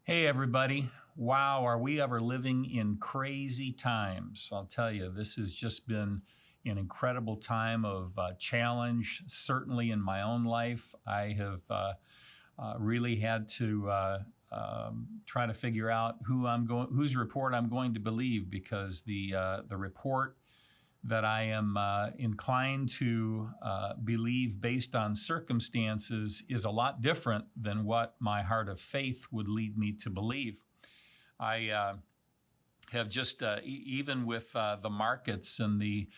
Hey, everybody. Wow, are we ever living in crazy times? I'll tell you, this has just been an incredible time of challenge. Certainly in my own life, I have really had to try to figure out whose report I'm going to believe, because the report that I am inclined to believe based on circumstances is a lot different than what my heart of faith would lead me to believe. I have just, even with the markets and the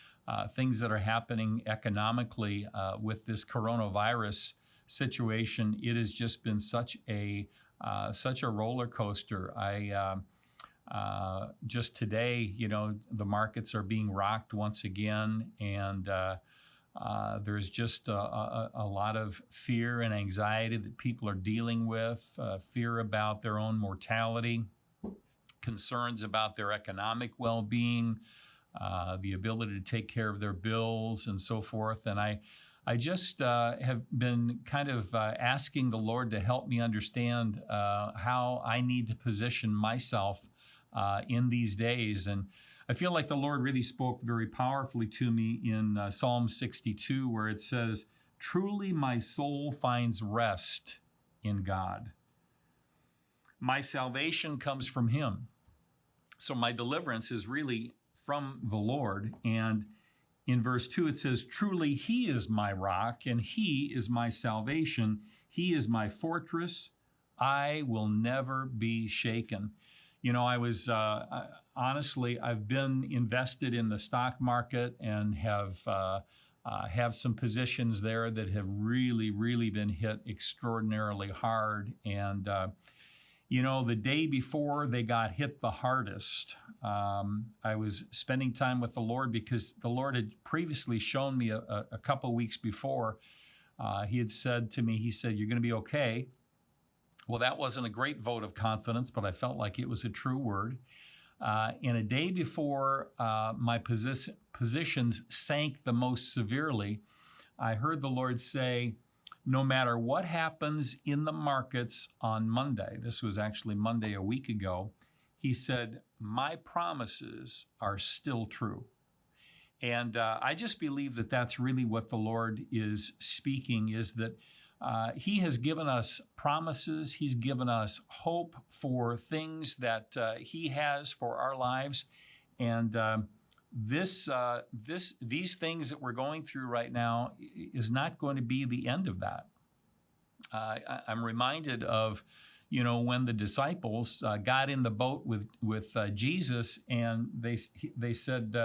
things that are happening economically with this coronavirus situation, it has just been such a roller coaster. Just today, the markets are being rocked once again, and there's just a lot of fear and anxiety that people are dealing with, fear about their own mortality, concerns about their economic well-being, the ability to take care of their bills, and so forth. And I just have been kind of asking the Lord to help me understand how I need to position myself in these days. And I feel like the Lord really spoke very powerfully to me in Psalm 62, where it says, "Truly my soul finds rest in God. My salvation comes from Him." So my deliverance is really from the Lord. And in verse 2, it says, "Truly He is my rock, and He is my salvation. He is my fortress. I will never be shaken." I was honestly, I've been invested in the stock market and have some positions there that have really, really been hit extraordinarily hard. And the day before they got hit the hardest, I was spending time with the Lord, because the Lord had previously shown me a couple weeks before. He had said to me, he said, "You're going to be okay." Well, that wasn't a great vote of confidence, but I felt like it was a true word. And a day before my positions sank the most severely, I heard the Lord say, "No matter what happens in the markets on Monday," this was actually Monday a week ago, He said, "My promises are still true." And I just believe that that's really what the Lord is speaking, is that He has given us promises. He's given us hope for things that He has for our lives. And these things that we're going through right now is not going to be the end of that. I'm reminded of, when the disciples got in the boat with Jesus, and they said,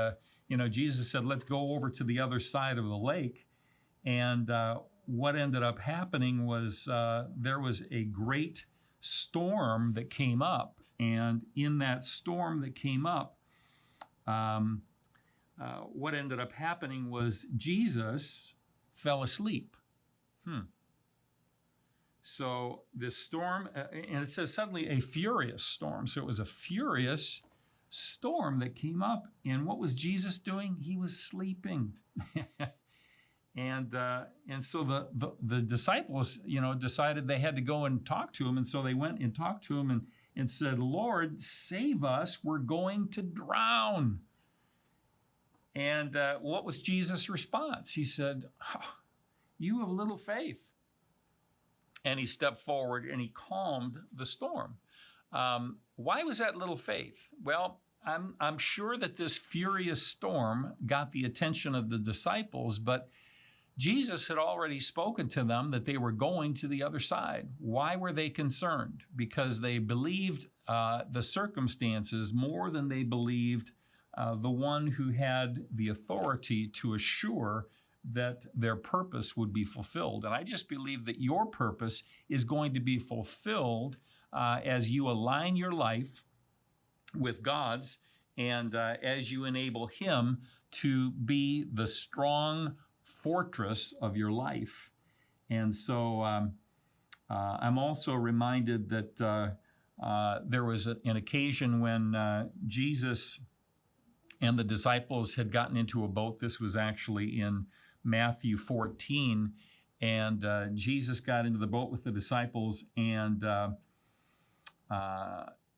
Jesus said, "Let's go over to the other side of the lake." And what ended up happening was there was a great storm that came up. And in that storm that came up, what ended up happening was Jesus fell asleep. So this storm, and it says suddenly a furious storm. So it was a furious storm that came up. And what was Jesus doing? He was sleeping. And so the disciples, decided they had to go and talk to him. And so they went and talked to him and said, "Lord, save us. We're going to drown." And what was Jesus' response? He said, "You have little faith." And he stepped forward and he calmed the storm. Why was that little faith? Well, I'm sure that this furious storm got the attention of the disciples, but Jesus had already spoken to them that they were going to the other side. Why were they concerned? Because they believed the circumstances more than they believed the one who had the authority to assure that their purpose would be fulfilled. And I just believe that your purpose is going to be fulfilled as you align your life with God's, and as you enable Him to be the strong fortress of your life. And so I'm also reminded that there was an occasion when Jesus and the disciples had gotten into a boat. This was actually in Matthew 14, and Jesus got into the boat with the disciples, and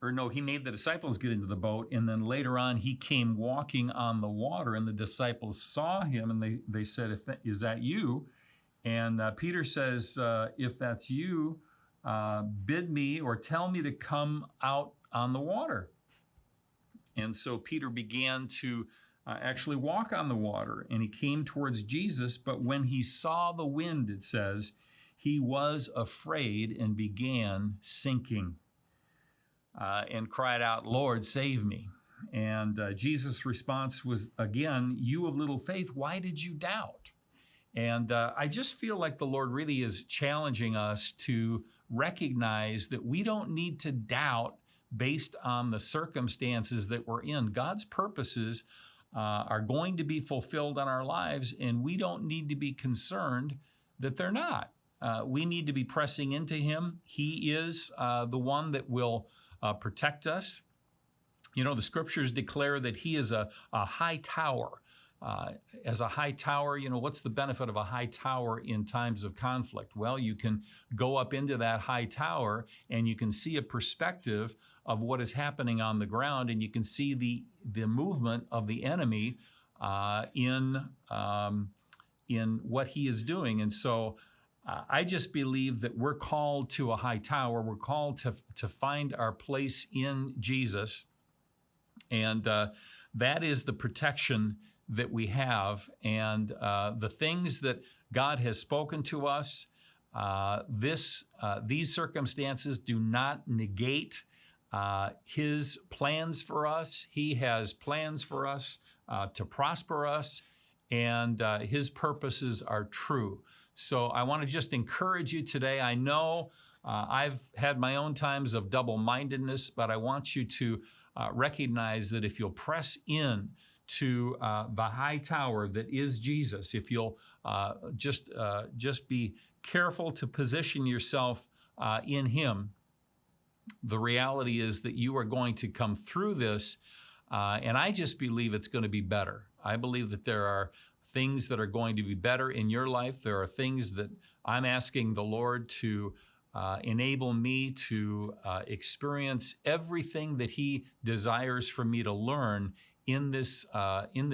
or no, he made the disciples get into the boat, and then later on he came walking on the water, and the disciples saw him, and they said, "Is that you?" And Peter says, "If that's you, bid me or tell me to come out on the water." And so Peter began to actually walk on the water, and he came towards Jesus. But when he saw the wind, it says, he was afraid and began sinking and cried out, "Lord, save me." And Jesus' response was, again, "You of little faith, why did you doubt?" And I just feel like the Lord really is challenging us to recognize that we don't need to doubt based on the circumstances that we're in. God's purposes are going to be fulfilled in our lives, and we don't need to be concerned that they're not. We need to be pressing into Him. He is the one that will protect us. You know, the scriptures declare that He is a high tower. As a high tower, you know, what's the benefit of a high tower in times of conflict? Well, you can go up into that high tower and you can see a perspective of what is happening on the ground, and you can see the movement of the enemy in what he is doing. And so I just believe that we're called to a high tower. We're called to find our place in Jesus, and that is the protection that we have. And the things that God has spoken to us, these circumstances do not negate His plans for us. He has plans for us to prosper us, and His purposes are true. So I want to just encourage you today. I know I've had my own times of double-mindedness, but I want you to recognize that if you'll press in to the high tower that is Jesus, if you'll just be careful to position yourself in Him, the reality is that you are going to come through this, and I just believe it's going to be better. I believe that there are things that are going to be better in your life. There are things that I'm asking the Lord to enable me to experience everything that He desires for me to learn in this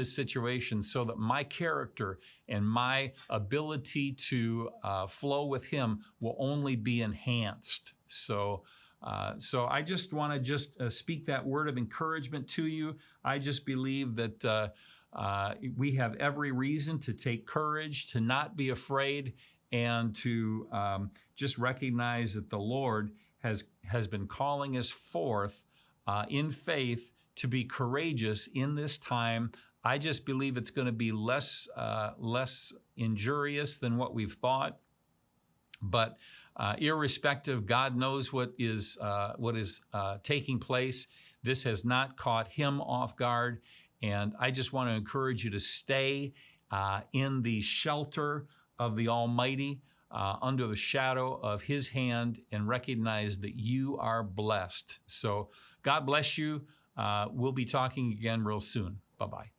situation, so that my character and my ability to flow with Him will only be enhanced. So I just want to speak that word of encouragement to you. I just believe that we have every reason to take courage, to not be afraid, and to just recognize that the Lord has been calling us forth in faith to be courageous in this time. I just believe it's going to be less injurious than what we've thought. But irrespective, God knows what is taking place. This has not caught Him off guard. And I just want to encourage you to stay in the shelter of the Almighty, under the shadow of His hand, and recognize that you are blessed. So God bless you. We'll be talking again real soon. Bye-bye.